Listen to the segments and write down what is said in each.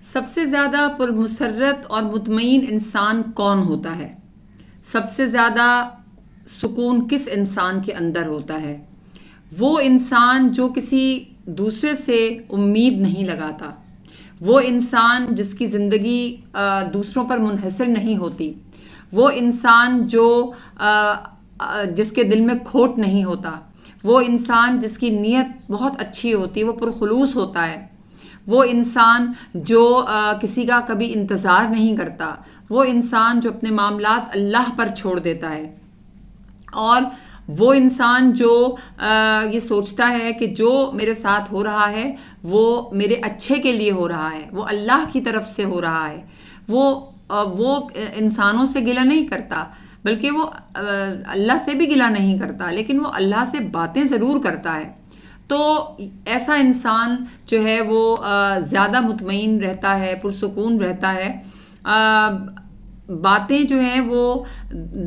سب سے زیادہ پرمسرت اور مطمئن انسان کون ہوتا ہے؟ سب سے زیادہ سکون کس انسان کے اندر ہوتا ہے؟ وہ انسان جو کسی دوسرے سے امید نہیں لگاتا، وہ انسان جس کی زندگی دوسروں پر منحصر نہیں ہوتی، وہ انسان جو جس کے دل میں کھوٹ نہیں ہوتا، وہ انسان جس کی نیت بہت اچھی ہوتی ہے، وہ پرخلوص ہوتا ہے، وہ انسان جو کسی کا کبھی انتظار نہیں کرتا، وہ انسان جو اپنے معاملات اللہ پر چھوڑ دیتا ہے، اور وہ انسان جو یہ سوچتا ہے کہ جو میرے ساتھ ہو رہا ہے وہ میرے اچھے کے لیے ہو رہا ہے، وہ اللہ کی طرف سے ہو رہا ہے، وہ انسانوں سے گلہ نہیں کرتا، بلکہ وہ اللہ سے بھی گلہ نہیں کرتا، لیکن وہ اللہ سے باتیں ضرور کرتا ہے۔ تو ایسا انسان جو ہے وہ زیادہ مطمئن رہتا ہے، پرسکون رہتا ہے۔ باتیں جو ہیں وہ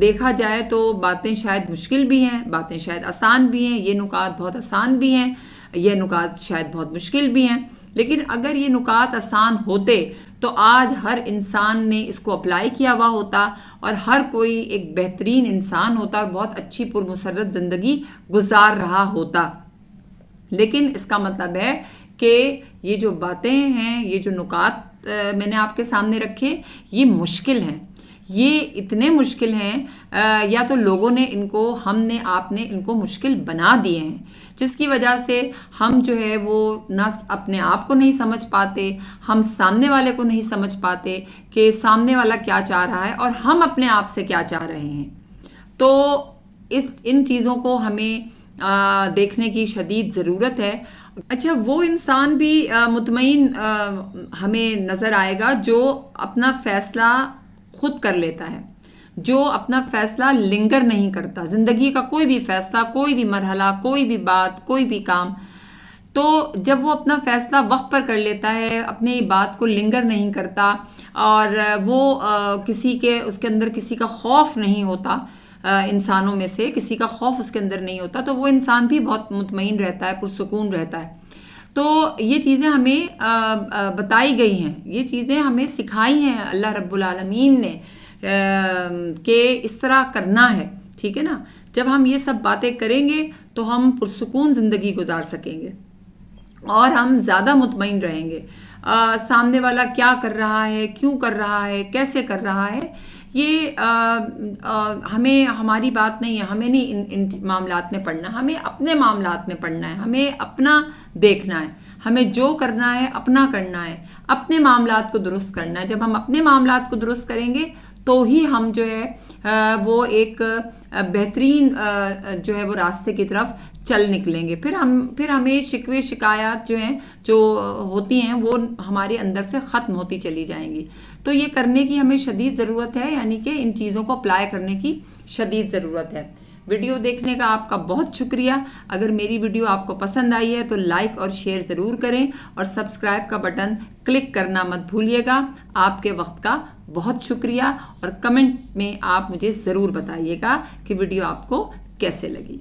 دیکھا جائے تو باتیں شاید مشکل بھی ہیں، باتیں شاید آسان بھی ہیں، یہ نکات بہت آسان بھی ہیں، یہ نکات شاید بہت مشکل بھی ہیں، لیکن اگر یہ نکات آسان ہوتے تو آج ہر انسان نے اس کو اپلائی کیا ہوا ہوتا اور ہر کوئی ایک بہترین انسان ہوتا اور بہت اچھی پرمسرت زندگی گزار رہا ہوتا۔ لیکن اس کا مطلب ہے کہ یہ جو باتیں ہیں، یہ جو نکات میں نے آپ کے سامنے رکھے، یہ مشکل ہیں، یہ اتنے مشکل ہیں، یا تو لوگوں نے ہم نے آپ نے ان کو مشکل بنا دیے ہیں، جس کی وجہ سے ہم جو ہے وہ نہ اپنے آپ کو نہیں سمجھ پاتے، ہم سامنے والے کو نہیں سمجھ پاتے کہ سامنے والا کیا چاہ رہا ہے اور ہم اپنے آپ سے کیا چاہ رہے ہیں۔ تو ان چیزوں کو ہمیں دیکھنے کی شدید ضرورت ہے۔ اچھا، وہ انسان بھی مطمئن ہمیں نظر آئے گا جو اپنا فیصلہ خود کر لیتا ہے، جو اپنا فیصلہ لنگر نہیں کرتا، زندگی کا کوئی بھی فیصلہ، کوئی بھی مرحلہ، کوئی بھی بات، کوئی بھی کام، تو جب وہ اپنا فیصلہ وقت پر کر لیتا ہے، اپنی بات کو لنگر نہیں کرتا، اور وہ اس کے اندر کسی کا خوف نہیں ہوتا، انسانوں میں سے کسی کا خوف اس کے اندر نہیں ہوتا، تو وہ انسان بھی بہت مطمئن رہتا ہے، پرسکون رہتا ہے۔ تو یہ چیزیں ہمیں بتائی گئی ہیں، یہ چیزیں ہمیں سکھائی ہیں اللہ رب العالمین نے کہ اس طرح کرنا ہے، ٹھیک ہے نا۔ جب ہم یہ سب باتیں کریں گے تو ہم پرسکون زندگی گزار سکیں گے اور ہم زیادہ مطمئن رہیں گے۔ سامنے والا کیا کر رہا ہے، کیوں کر رہا ہے، کیسے کر رہا ہے، یہ ہماری بات نہیں ہے، ہمیں نہیں ان معاملات میں پڑھنا، ہمیں اپنے معاملات میں پڑھنا ہے، ہمیں اپنا دیکھنا ہے، ہمیں جو کرنا ہے اپنا کرنا ہے، اپنے معاملات کو درست کرنا ہے۔ جب ہم اپنے معاملات کو درست کریں گے تو ہی ہم جو ہے وہ ایک بہترین جو ہے وہ راستے کی طرف چل نکلیں گے۔ پھر ہمیں شکوے شکایات جو ہیں جو ہوتی ہیں وہ ہمارے اندر سے ختم ہوتی چلی جائیں گی۔ تو یہ کرنے کی ہمیں شدید ضرورت ہے، یعنی کہ ان چیزوں کو اپلائی کرنے کی شدید ضرورت ہے۔ ویڈیو دیکھنے کا آپ کا بہت شکریہ۔ اگر میری ویڈیو آپ کو پسند آئی ہے تو لائک اور شیئر ضرور کریں، اور سبسکرائب کا بٹن کلک کرنا مت بھولیے گا۔ آپ کے وقت کا بہت شکریہ، اور کمنٹ میں آپ مجھے ضرور بتائیے گا کہ ویڈیو آپ کو کیسے لگی۔